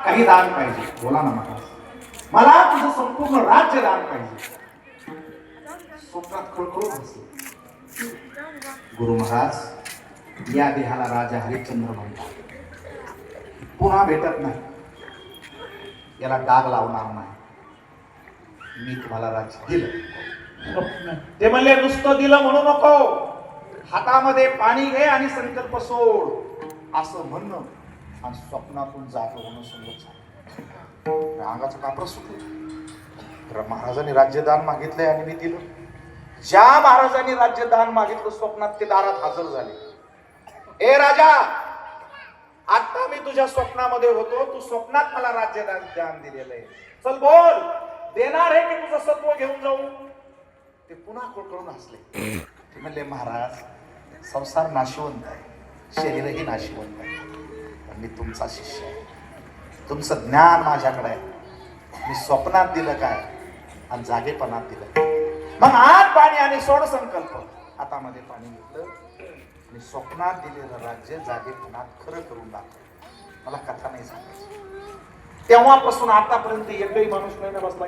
काही दान पाहिजे. बोला ना महाराज, मला तुझं संपूर्ण राज्य दान पाहिजे. स्वप्नात खळखळून हसले. गुरु महाराज, या देहाला राजा हरिश्चंद्र म्हणतात. पुन्हा भेटत नाही, याला डाग लावणार नाही. मी तुम्हाला राज्य दिलं. ते म्हणले नुसतं दिलं म्हणू नको, हातामध्ये पाणी घे आणि संकल्प सोड असं म्हणणं आणि स्वप्नातून जाग होणं समोर झालं. अंगाचं कापड सुटलं. महाराजांनी राज्यदान मागितलंय आणि मी दिलं. ज्या महाराजांनी राज्यदान मागितलं स्वप्नात ते दारात हजर झाले. ए राजा, आता मी तुझ्या स्वप्नामध्ये होतो, तू स्वप्नात मला राज्यदान दिलेलं आहे. चल बोल, देणार आहे की तुझं सत्व घेऊन जाऊ? ते पुन्हा खळखळून हसले. ते म्हणले महाराज, संसार नाशिवंत आहे, शरीरही नाशिवंत आहे, पण मी तुमचा शिष्य आहे. तुमचं ज्ञान माझ्याकडे आहे. मी स्वप्नात दिलं काय आणि जागेपणात दिलं. मग आत पाणी आणि सोड संकल्प. हातामध्ये पाणी घेतलं आणि स्वप्नात दिलेलं राज्य जागेपणात खरं करून दाखवलं. मला कथा नाही सांगायची. तेव्हापासून आतापर्यंत एकही माणूस नाही बसला.